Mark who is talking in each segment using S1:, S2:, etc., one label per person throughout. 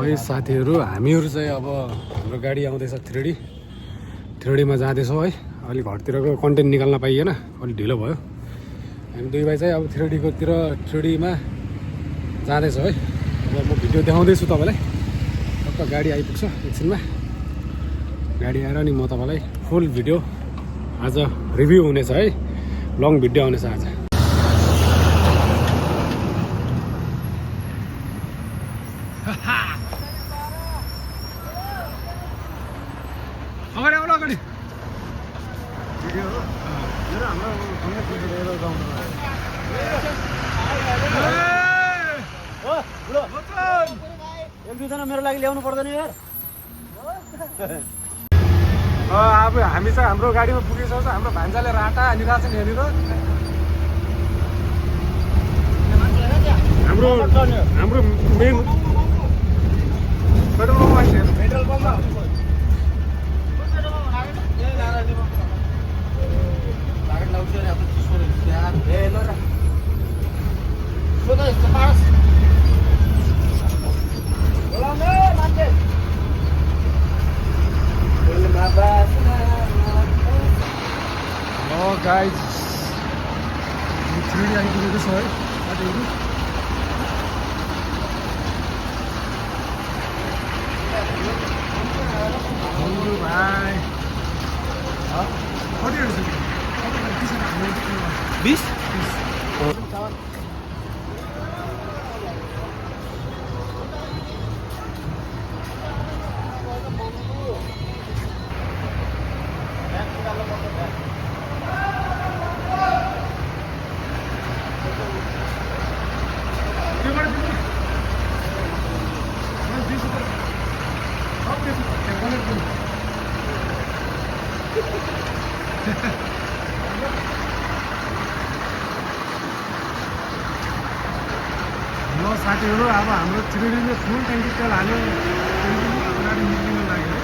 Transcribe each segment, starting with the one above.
S1: है साथीहरू, हामीहरू चाहिँ अब हाम्रो गाडी आउँदैछ थ्रेडीमा जाँदैछौँ है। अलिक घरतिरको कन्टेन्ट निकाल्न पाइएन, अलिक ढिलो भयो। हामी दुई भाइ चाहिँ अब थ्रेडीमा जाँदैछौँ है। अब म भिडियो देखाउँदैछु तपाईँलाई। टक्क गाडी आइपुग्छ एकछिनमा। गाडी आएर नि म तपाईँलाई फुल भिडियो आज रिभ्यू हुनेछ है। लङ भिडियो आउनेछ आज। अगाडि आउनु अगाडि
S2: एक दुईजना मेरो लागि ल्याउनु पर्दैन यार।
S1: अब हामी चाहिँ हाम्रो गाडीमा पुगिसक्छौँ। हाम्रो भान्जाले राटा हानिरहेको छ नि यहाँनिर। हाम्रो मेन पेट्रोल पम्पमा गाइज थ्रेडी आइपुगेको छ है साथीहरू। भाइ कति 20 ल साथीहरू, अब हाम्रो थ्रेडीले फुल ट्याङ्की तेल हाल्यो। गाडी निस्किन लाग्यो है।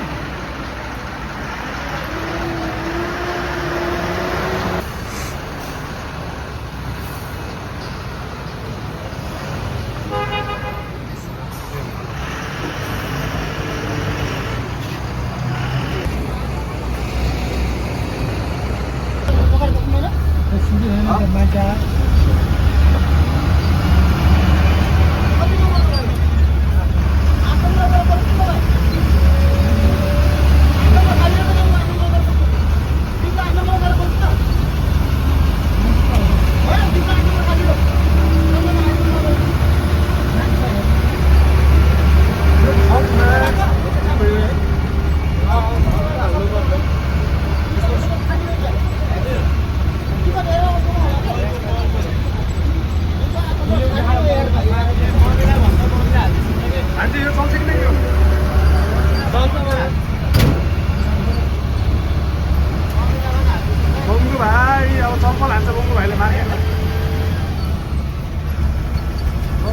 S1: चप्पल हान्छ बङ्गु भाइले मार्केटमा।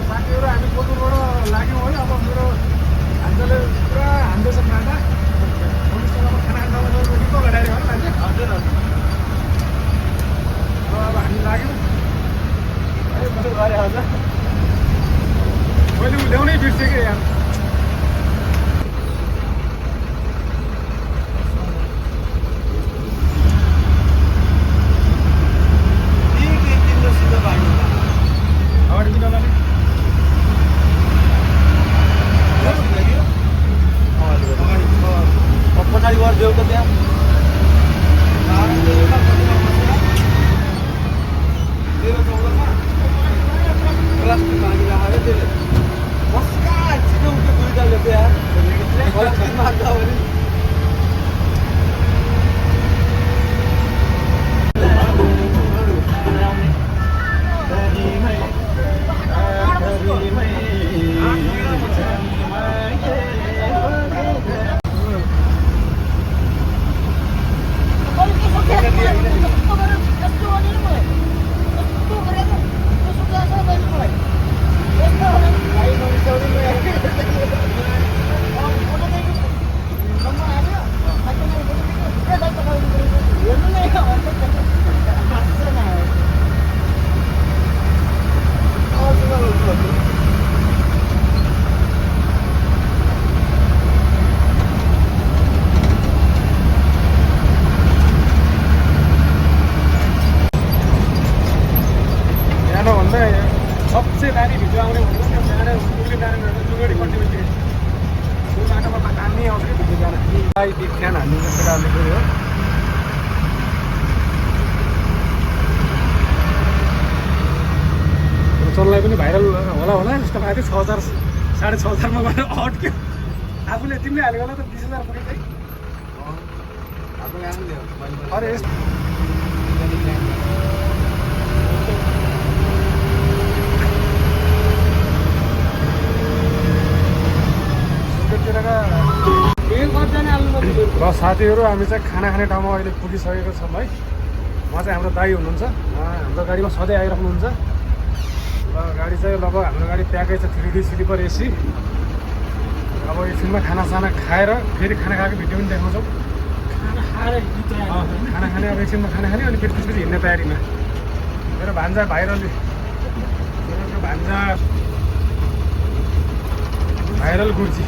S1: साथीहरू, हामी कोदुरबाट लाग्यौँ है। अब मेरो भान्जाले पुरा हान्दैछ खाना। खाना खाँदा गाडी हो मान्छे। हजुर हजुर। अब हामी लाग्यौँ। मैले ल्याउनै बिर्सेँ कि यार।
S2: पछाडि गरिदेऊ त त्यहाँ प्लास्टिक भागी राखेर त्यसले
S1: गाडी कन्टिन्यू त्यो बाटोमा हान्ने आउँछ कि भित्र जान बिख्यान हान्ने केटाहरूले गयो चल्लाई पनि भाइरल होला जस्तो भएको थियो 6,000 6,500मा गएर अट्क्यो आफूले तिमीले हालेको होला त 20,000 पुगेकै अरे र साथीहरू हामी चाहिँ खाना खाने ठाउँमा अहिले पुगिसकेको छौँ है उहाँ चाहिँ हाम्रो दाइ हुनुहुन्छ हाम्रो गाडीमा सधैँ आइराख्नुहुन्छ र गाडी चाहिँ लगभग हाम्रो गाडी प्याकै छ 3D स्लिपर एसी अब एकछिनमा खानासाना खाएर फेरि खाना खाएको भिडियो पनि देखाउँछौँ खाना खाने अब एकछिनमा खाना खाने अनि फेरि त्यसपछि हिँड्ने तयारीमा मेरो भान्जा भाइरल भान्जा भाइरल गुर्जी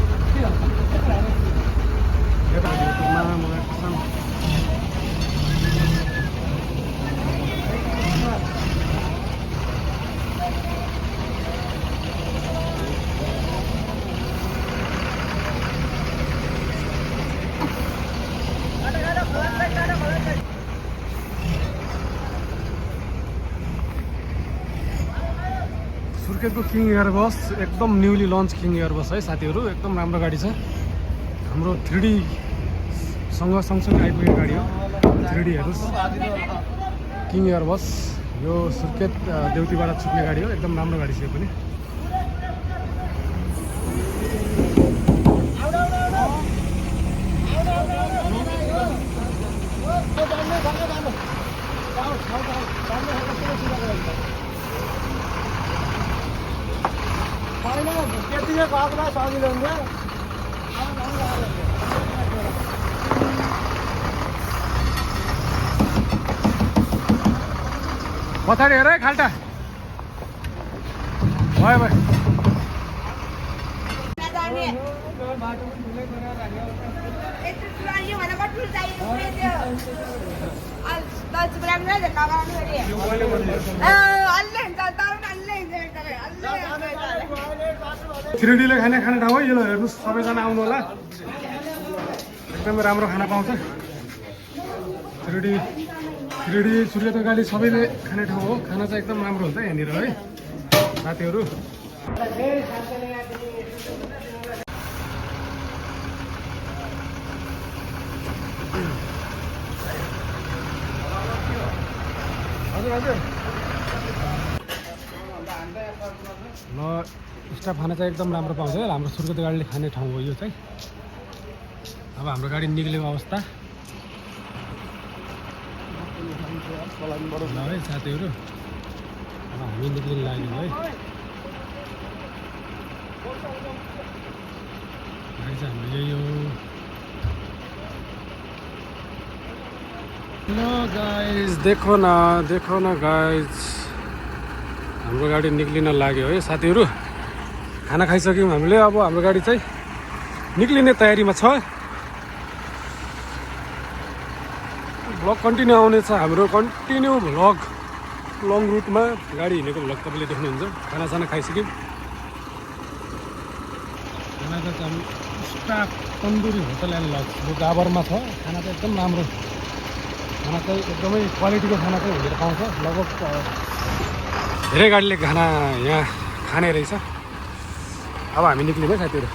S1: सुर्खेतको किङ एयर बस एकदम न्युली लन्च किङ एयर बस है साथीहरू एकदम राम्रो गाडी छ हाम्रो 3D सँगसँगै आइपुगेको गाडी हो 3D हेर्नुहोस् किङ एयर बस यो सुर्खेत देउतीबाट छुट्ने गाडी हो एकदम राम्रो गाडी छ यो पनि पछाडि हेर है खाल्टा भयो भयो थ्रिडीले खाने ठाउँ है यो हेर्नुहोस् सबैजना आउनु होला एकदमै राम्रो खाना पाउँछ 3D सुर्खेतको गाडी सबैले खाने ठाउँ हो खाना चाहिँ एकदम राम्रो हुन्छ यहाँनिर है साथीहरू हजुर हजुर ल स्टाफ खाना चाहिँ एकदम राम्रो पाउँछ है हाम्रो सुर्खेत गाडीले खाने ठाउँ हो यो चाहिँ अब हाम्रो गाडी निक्लेको अवस्था ल है साथीहरू अब हामी निक्लिन लाग्यौँ है गाडी चाहिँ हाम्रो यही हो ल गाइज देखो न गाइज हाम्रो गाडी निक्लिन लाग्यो है साथीहरू खाना खाइसक्यौँ हामीले अब हाम्रो गाडी चाहिँ निक्लिने तयारीमा छ भ्लग कन्टिन्यू आउने छ हाम्रो कन्टिन्यू भ्लग लङ रुटमा गाडी हिँडेको भ्लग तपाईँले देख्नुहुन्छ खानासाना खाइसक्यौँ खाना चाहिँ हामी staff Tandoori hotel and lodge यो डाबरमा छ खाना चाहिँ एकदम राम्रो खाना चाहिँ एकदमै क्वालिटीको खाना चाहिँ हिँडेर पाउँछ लगभग धेरै गाडीले खाना यहाँ खाने रहेछ अब हामी निक्ल्यौँ है साथीहरू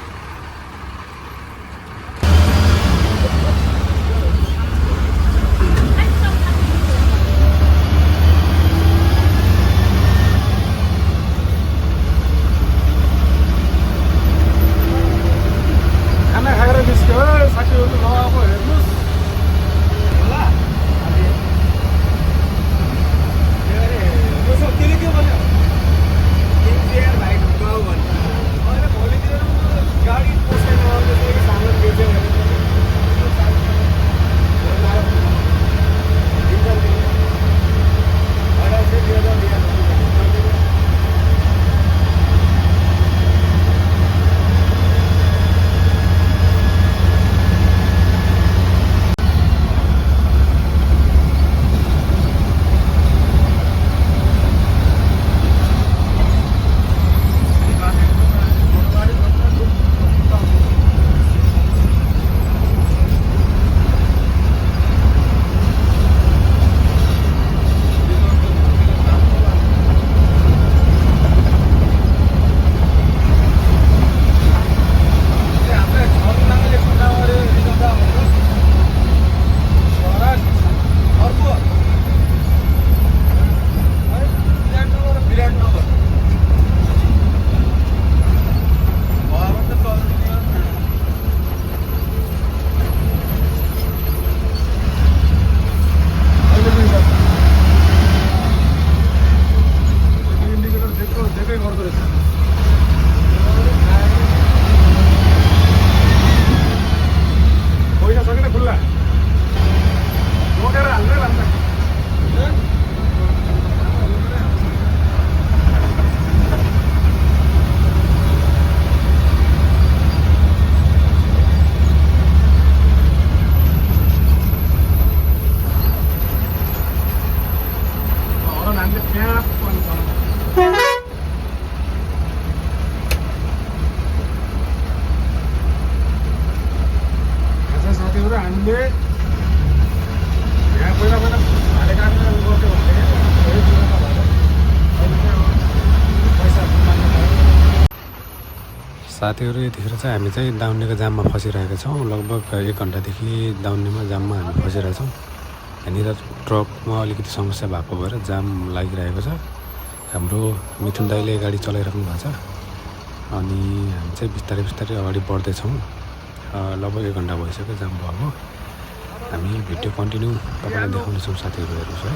S1: खाना खाएर निस्क्यो साथीहरू ल अब हेर्नुहोस्
S2: त्यसले के भन्यो गाडी
S1: हामीले यहाँ पहिला पहिला भाडे काटेर गर्थ्यो भने पैसा माग्नु पर्यो। साथीहरू यतिखेर चाहिँ हामी चाहिँ दाउनेको जाममा फसिरहेका छौँ। लगभग 1 घन्टादेखि दाउनेमा जाममा हामी फसिरहेका छौँ। यहाँनिर ट्रकमा अलिकति समस्या भएको भएर जाम लागिरहेको छ। हाम्रो मिथुन दाइले गाडी चलाइराख्नु भएको छ अनि हामी चाहिँ बिस्तारै बिस्तारै अगाडि बढ्दैछौँ। लगभग 1 घन्टा भइसक्यो जाम भएको। हामी भिडियो कन्टिन्यू तपाईँलाई देखाउनेछौँ साथीहरू, हेर्नुहोस् है।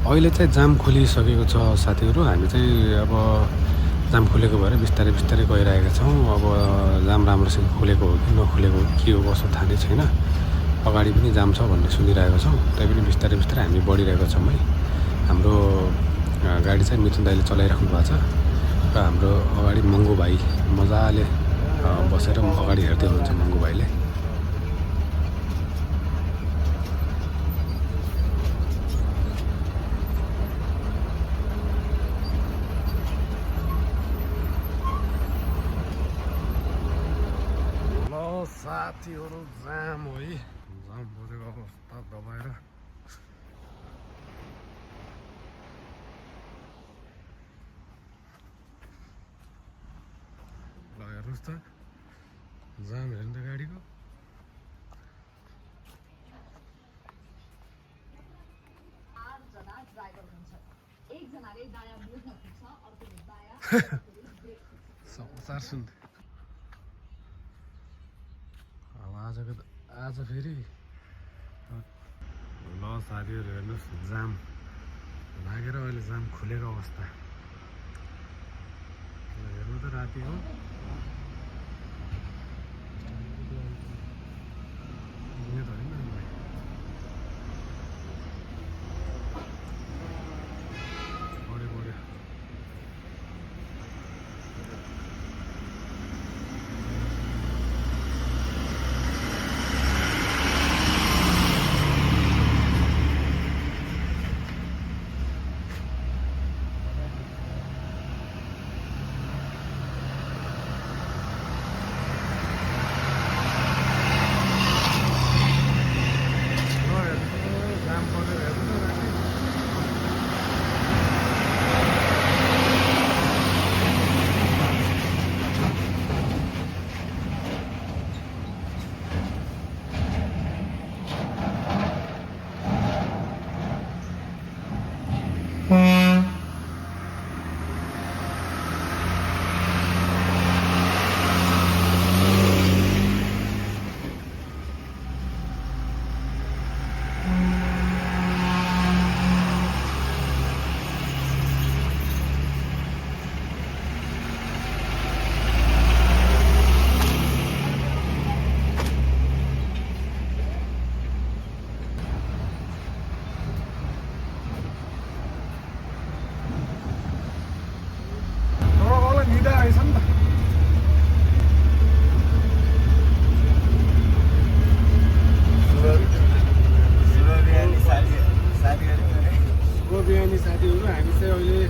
S1: अहिले चाहिँ जाम खोलिसकेको छ साथीहरू। हामी चाहिँ अब जाम खुलेको भएर बिस्तारै बिस्तारै गइरहेका छौँ। अब जाम राम्रोसँग खुलेको हो कि नखुलेको हो के हो कसो थाहा नै छैन। अगाडि पनि जाम छ भन्ने सुनिरहेको छौँ, तैपनि बिस्तारै बिस्तारै हामी बढिरहेको छौँ है। हाम्रो गाडी चाहिँ मिथुन दाइले चलाइराख्नु भएको छ र हाम्रो अगाडि मङ्गु भाइ मजाले बसेर अगाडि हेर्दै हुनुहुन्छ मङ्गु भाइले। साथीहरू जाम हो है, जाम बजेको अवस्था दबाएर ल हेर्नुहोस् त जाम हेर्नु त गाडीको। समाचार सुन आज फेरि ल साथीहरू हेर्नुहोस् जाम लागेर अहिले जाम खुलेको अवस्था हेर्नु त रातिको। बिहानी साथीहरू हामी चाहिँ अहिले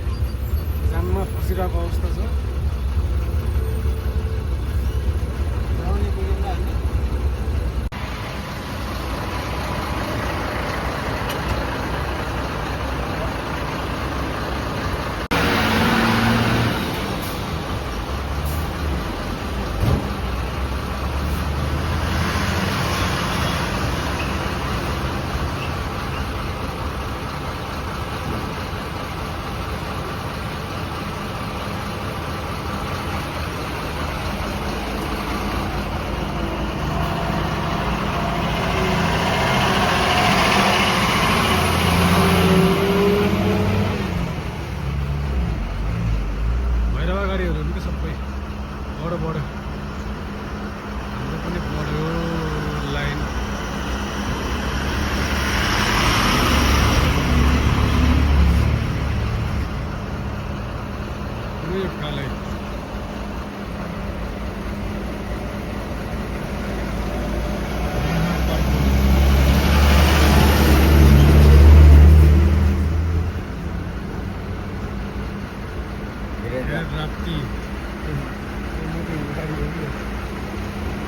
S1: जाममा फसिरहेको अवस्था छ।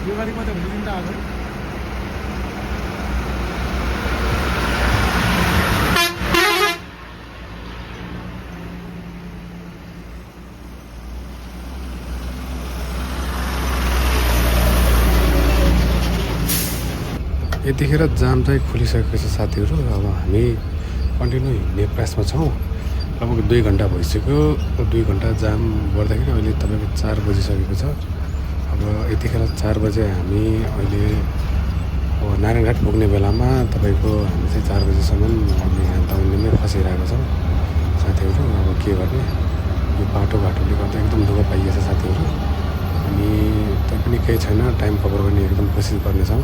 S1: यो गाडी मात्रै भोलि दिन त आएको यतिखेर जाम चाहिँ खुलिसकेको छ साथीहरू। अब हामी कन्टिन्यू हिँड्ने प्रयासमा छौँ। लगभग 2 घन्टा भइसक्यो। 2 घन्टा जाम गर्दाखेरि अहिले तपाईँको 4 बजिसकेको छ। अब यतिखेर 4 बजे हामी अहिले अब नारायणघाट पुग्ने बेलामा तपाईँको हामी चाहिँ 4 बजीसम्म हामी यहाँ दाउनेमै फसिरहेको छौँ साथीहरू। अब के गर्ने, यो बाटोघाटोले गर्दा एकदम दुःख पाइएछ साथीहरू। अनि त्यही पनि केही छैन, टाइम कभर गर्ने एकदम कोसिस गर्नेछौँ।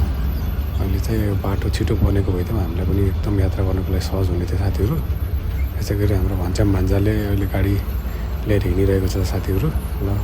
S1: अहिले चाहिँ बाटो छिटो बनेको भए त हामीलाई पनि एकदम यात्रा गर्नको लागि सहज हुने थियो साथीहरू। यसै गरी हाम्रो भन्छाम भान्जाले अहिले गाडी लिएर हिँडिरहेको छ साथीहरू। ल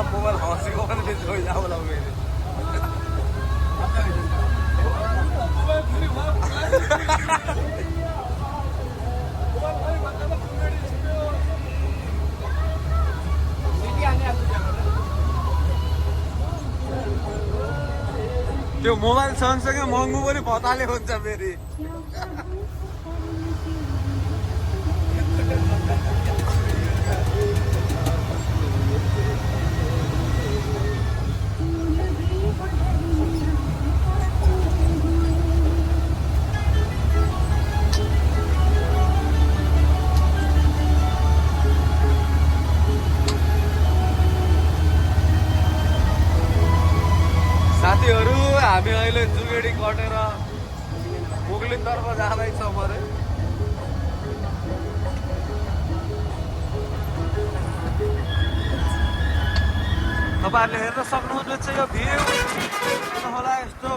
S3: मोबाइल हँसेको पनि बेच्नु होला मैले त्यो मोबाइल सँगसँगै महँगो पनि भताले हुन्छ फेरि साथीहरू हामी अहिले जुगेडी कटेर मुगलिनतर्फ जाँदैछौँ अरे तपाईँहरूले हेर्न सक्नुहुन्छ यो भ्यू होला यस्तो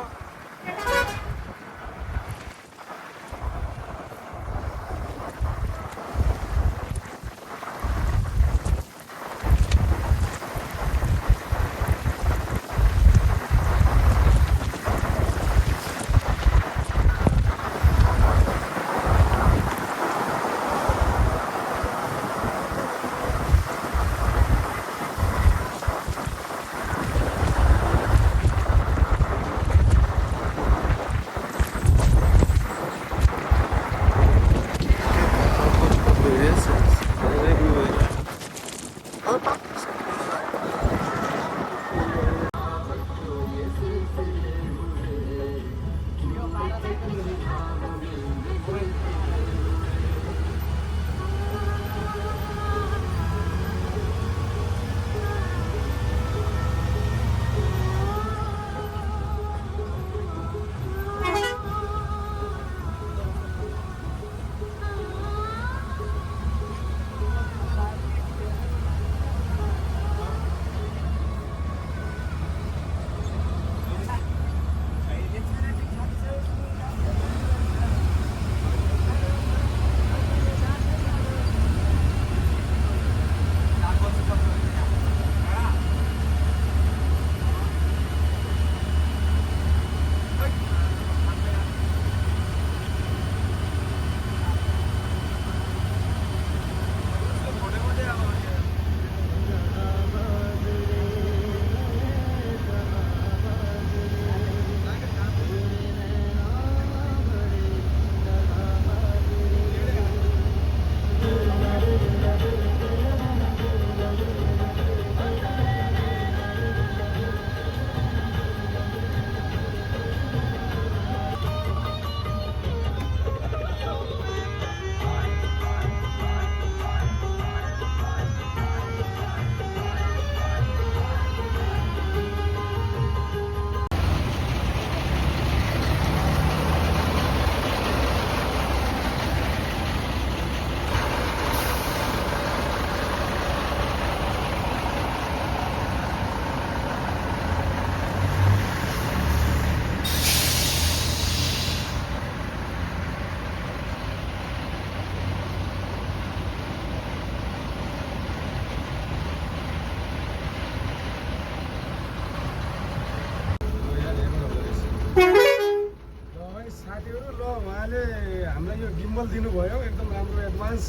S1: यो गिम्बल दिनुभयो एकदम राम्रो एडभान्स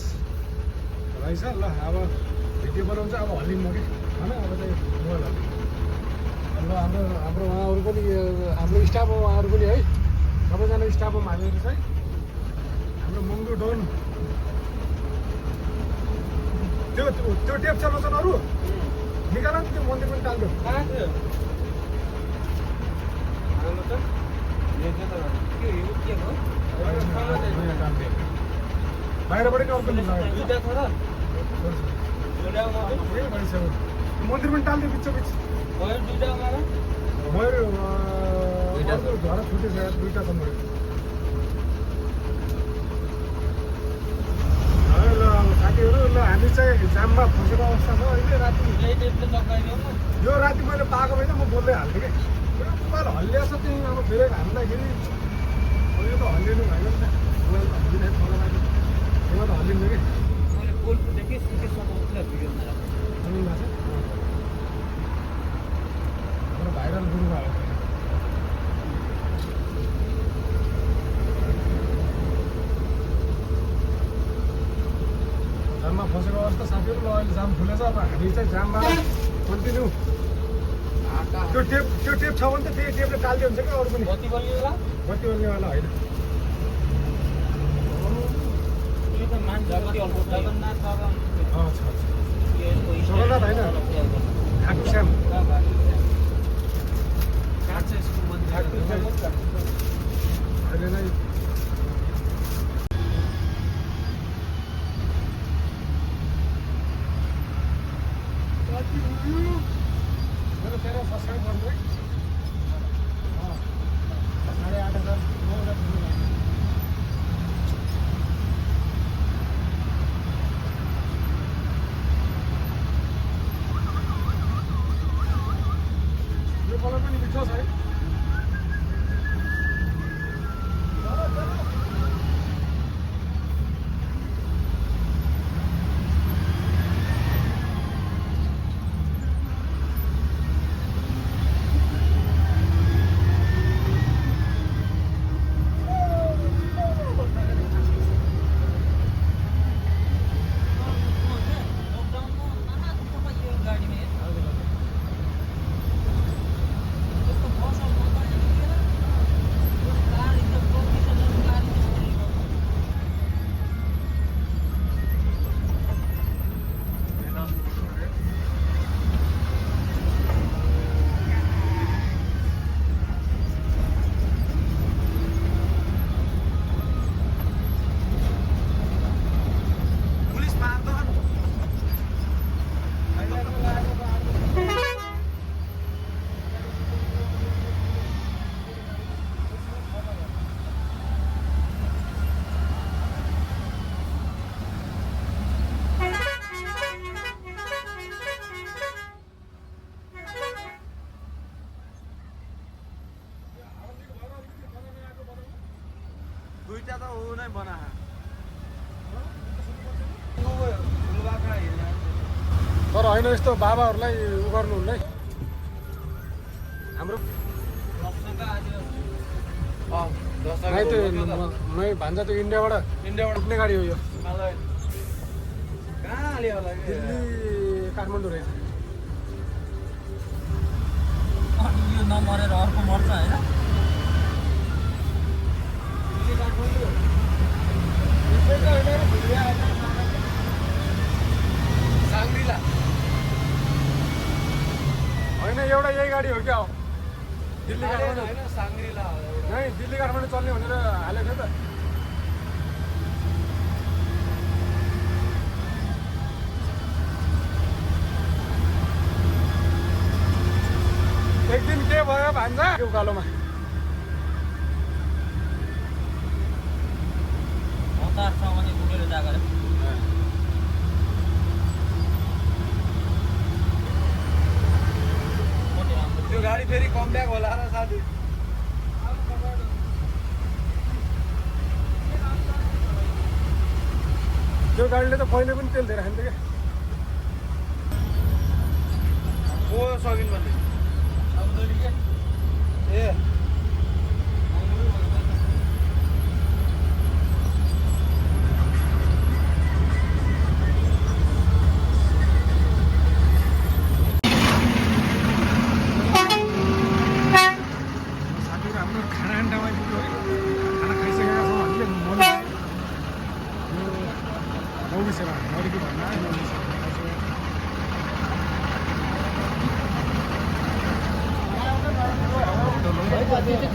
S1: रहेछ ल अब भिडियो बनाउँछ अब हल्लिन्न कि होइन अब चाहिँ मोबाइल ल हाम्रो उहाँहरू पनि हाम्रो स्टाफ हो उहाँहरू पनि है सबैजना स्टाफ हो हामीहरू चाहिँ हाम्रो मङ्गु डोन त्यो टेप चलाउँछन् अरू निकाल नि त्यो मन्दिर पनि टाल्दो बाहिरबाट नि अर्को मन्दिर पनि टाल्दियो बिच मयूर घर छुटेछ दुईवटा छ मयूर ल साथीहरू ल हामी चाहिँ जाममा फसेको अवस्था छ अहिले राति यो राति मैले पाएको भएन म बोल्दै हाल्थेँ कि मोबाइल हल्लिया छ त्यही अब फेरि हाल्दाखेरि अब यो त हल्लिनु भएन नि त मोबाइल त हल्लिने तल माथि यो त हल्लिन्छ कि हाम्रो भाइरल गुरु भयो जाममा फसेको अवस्था साथीहरू ल अहिले जाम खुलेछ अब हामी चाहिँ जामबाट कन्टिन्यू त्यो टेप छ भने त त्यही टेपले टाल्दै हुन्छ क्या अरू पनि बत्ती बल्नेवाला होइन जगन्नाथ होइन खाटु श्याम अहिले नै मेरो तेरो सब्सक्राइब गर्नु है 8,500 यो कलर पनि मिठो छ है
S3: दुईटा त ऊ नै बना
S1: तर होइन यस्तो बाबाहरूलाई उ गर्नुहुन्न है हाम्रो मै भान्जा त्यो इन्डियाबाट उठ्ने गाडी हो यो दिल्ली काठमाडौँ रहेछ
S2: यो नमरेर अर्को मर्छ होइन
S3: साङ्ग्रिला
S1: होइन एउटा यही गाडी हो क्या हो दिल्ली काठमाडौँ
S3: होइन साङ्ग्रिला
S1: नै दिल्ली काठमाडौँ चल्ने भनेर हालेको थियो त एक दिन के भयो भान्जा उकालोमा
S3: त्यो गाडी फेरि कम ब्याक होला र साथी
S1: त्यो गाडीले त पहिले पनि तेल धेरै खान्थ्यो क्या
S3: ओ सकिन भन्ने ए हेर्दै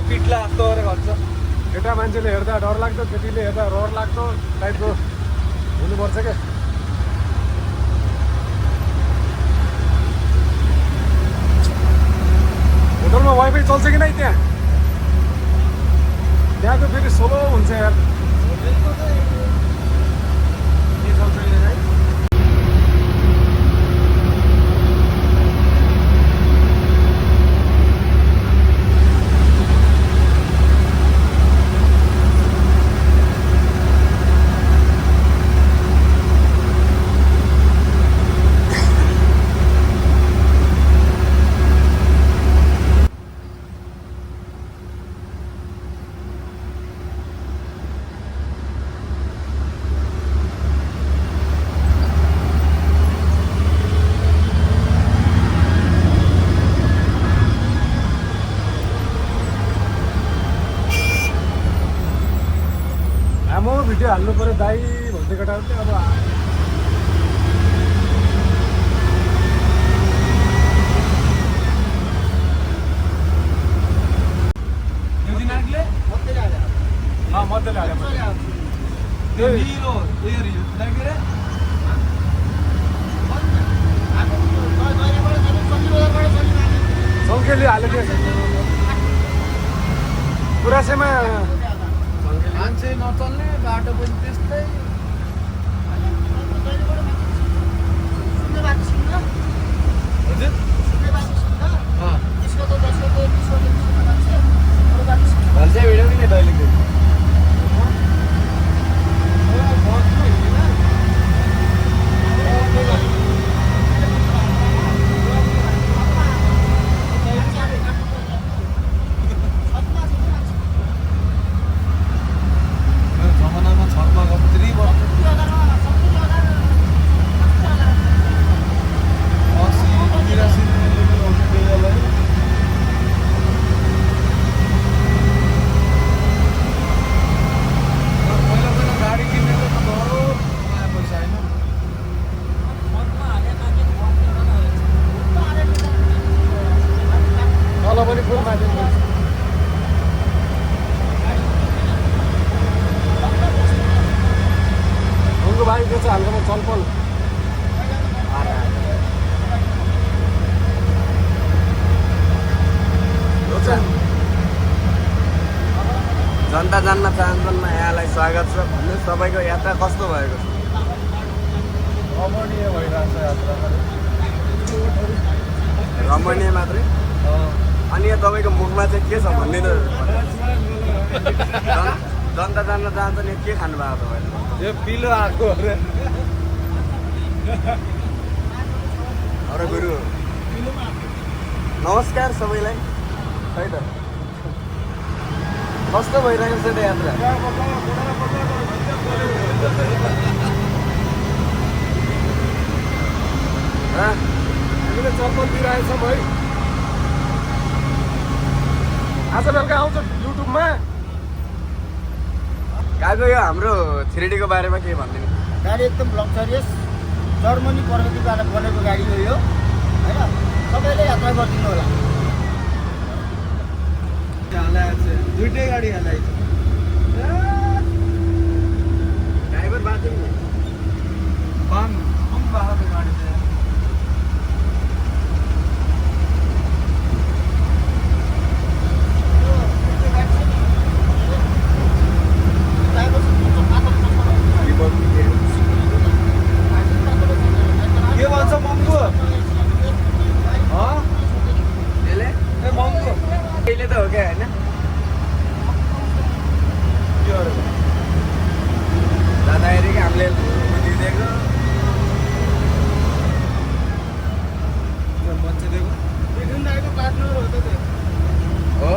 S3: पिट्ला जस्तो गरेर भन्छ
S1: केटा मान्छेले हेर्दा डर लाग्दो केटीले हेर्दा रहर लाग्दो टाइपको हुनुपर्छ क्या होटलमा वाइफाई चल्छ कि नै त्यहाँ त्यहाँको फेरि स्लो हुन्छ यार के चल्छ कि नै भिडियो हाल्नु पऱ्यो दाई भन्दै केटाहरूले अब मध्येले सङ्खेली हालेको पुरासेमा
S2: मान्छे नचल्ने बाटो पनि त्यस्तै
S3: भन्छ भिडियो किन दैलेको
S1: हाल्कोमा चलपल
S3: जनता जान्न चाहन्छन् यहाँलाई स्वागत छ भन्नु तपाईँको यात्रा कस्तो भएको छ
S1: रमणीय भइरहेको छ यात्रा
S3: रमणीय मात्रै अनि यहाँ तपाईँको मुखमा चाहिँ के छ भनिदिनु जनता जान्न चाहन्छ नि के खानु भएको तपाईँले
S1: यो पिलो आएको
S3: अरे गुरु नमस्कार सबैलाई है त कस्तो भइरहेको छ त यात्रा
S1: हामीले चलपल दिइरहेछौँ है आज बेलुका आउँछ युट्युबमा
S3: काको यो हाम्रो 3D को बारेमा के भनिदिनु
S4: गाडी एकदम लक्जरियस जर्मनी प्रगतिबाट बनेको गाडी हो यो होइन सबैले यात्रा गरिदिनु होला
S3: दुइटै गाडी हालाइ ड्राइभर बाटो बाम बाटो गाडी के भन्छ महँगो त्यसले ए महँगो अहिले त हो क्या होइन जाँदाखेरि कि हामीले दिइदिएको मान्छे दिएको
S4: पार्टनर हो त
S3: हो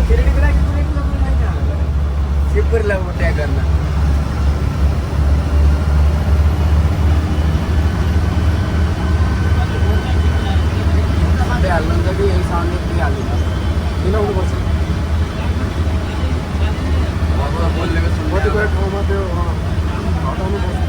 S3: थिरेडीको लागि कुनै पनि छैन शिवपुरीलाई ट्याग गर्न हाल्नुहुन्छ कि यही साउन्ड दिइहाल्नु
S1: मिलाउनुपर्छ कतिपय ठाउँमा त्यो हटाउनुपर्छ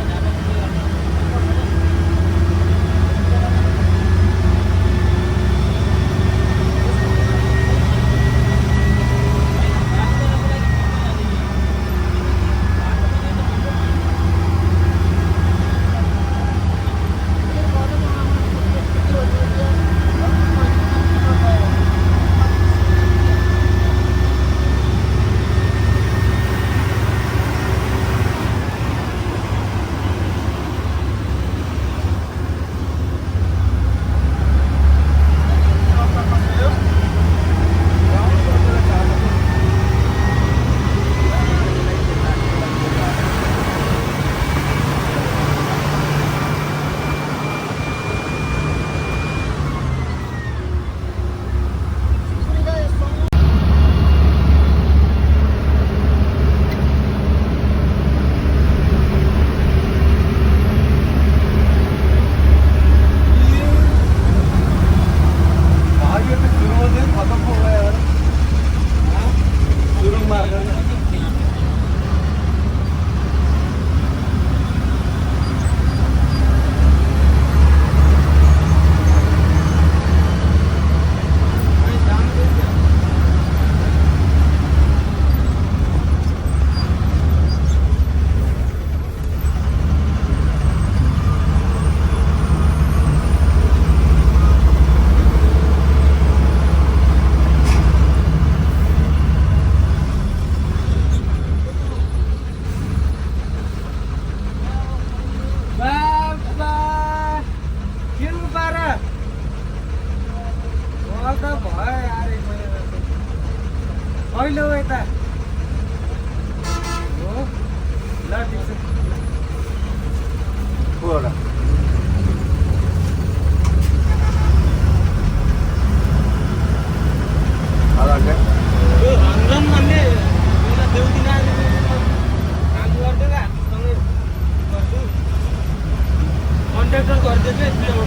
S3: अहिले यता हो ल ठिक छ पुरा कन्ट्र्याक्टर गरिदिएको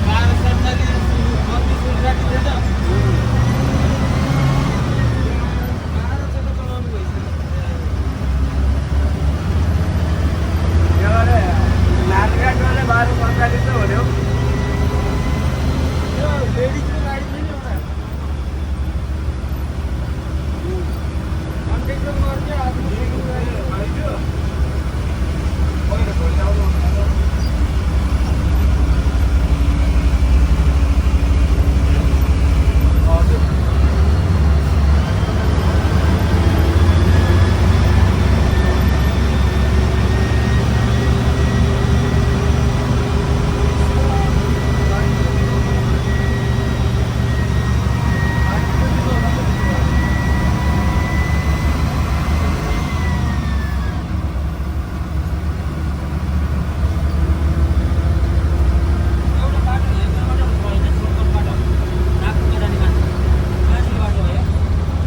S3: 12 हो नि यो लेडीजको गाडी छैन एउटा कन्ट्र्याक्टर गर्दै आजको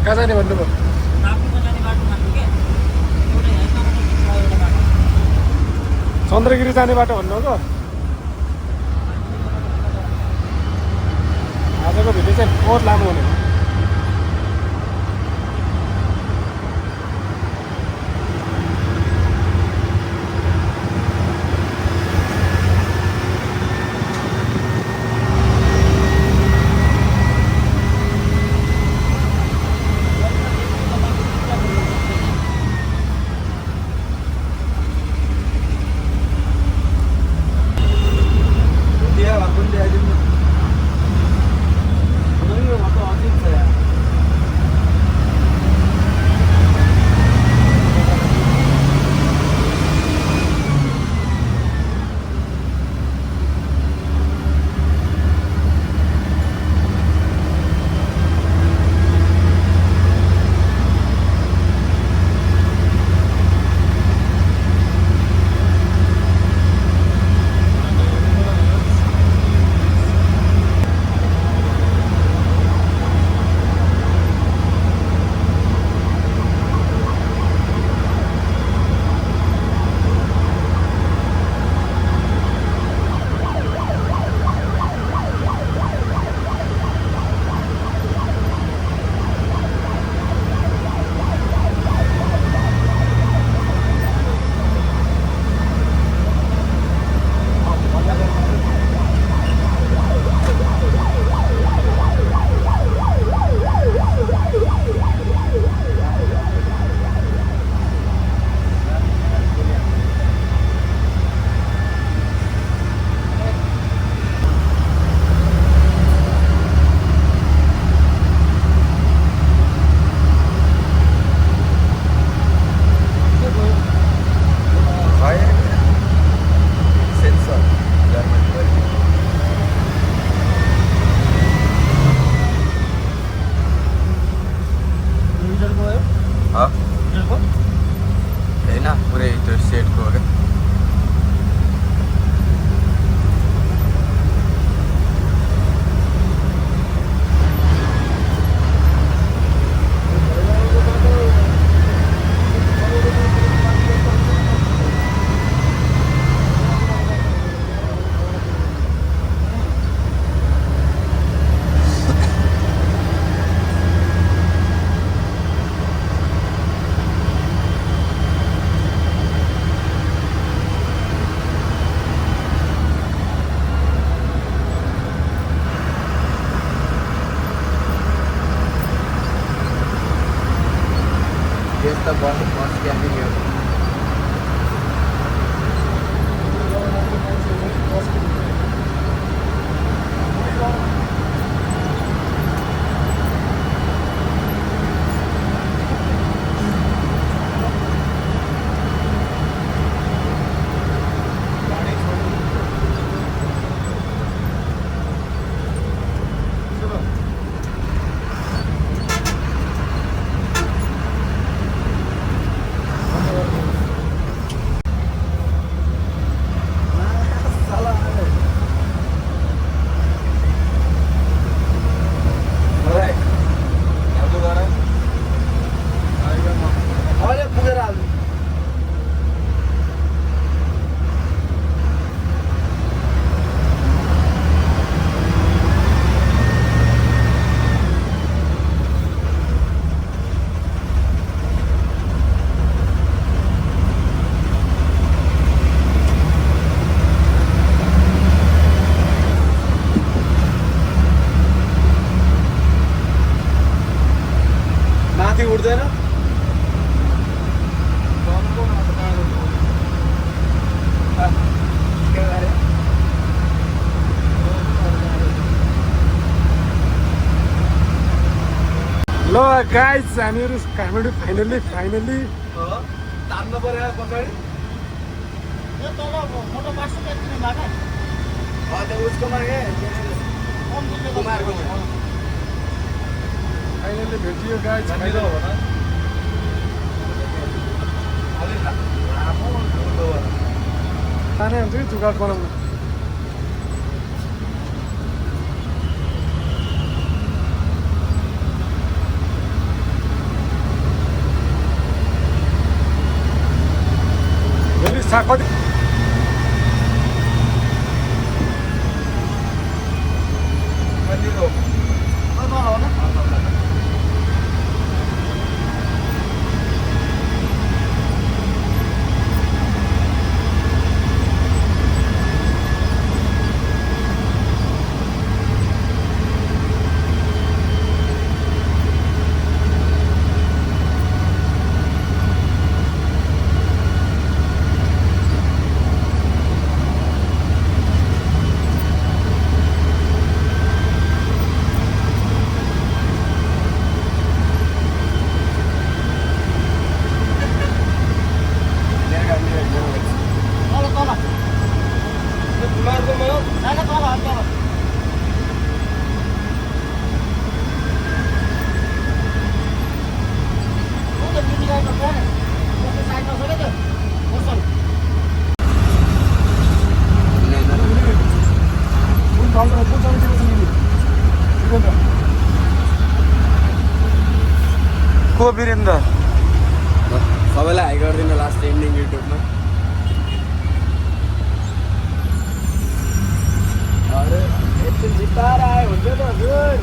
S1: कहाँ जाने भन्नुभयो चन्द्रगिरी जाने बाटो भन्नुभयो आजको भिडियो चाहिँ बहुत लामो हुने
S4: मिटरको हो मिटरको
S3: होइन पुरै त्यो सेटको हो क्या यस्तो बस क्याम्पिङ हो
S2: अहिले पुगेर हाल्नु माथि उठ्दैन
S1: ल गाइज हामीहरू फाइनल्ली
S2: तान्नु पर्यो पछाडि
S4: यो तल फोटो पास्छु त्यति मागा
S2: त्यो उसको मागे कुमारको
S1: फाइनल्ली भेटियो गाइज
S2: हो न अलि लामो ठुलो
S1: तानै हुन्छ कि जुगाड बनाउनु कति
S2: कतिको को वीरेन्द्र
S3: सबैलाई हाई गरिदिनु लास्ट एन्डिङ युट्युबमा
S2: अरे एकछिन जिताएर आयो हुन्छ त हजुर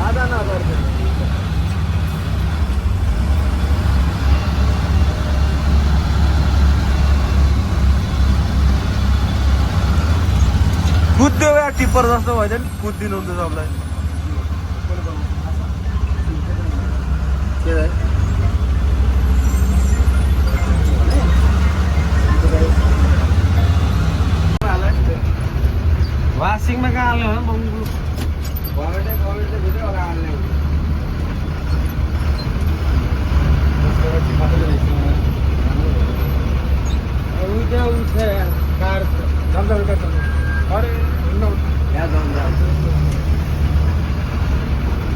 S2: आधा नगर्नु
S3: कुद्यो या टिप्पर जस्तो भयो नि कुद्दिनु हुन्छ सबलाई वासिङमा कहाँ हाल्ने हो बङ्गु
S2: कमेन्ट भित्र होला हाल्ने
S1: कार अरे
S3: यहाँ जान्छ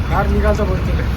S1: कार निकाल्छ बस्छ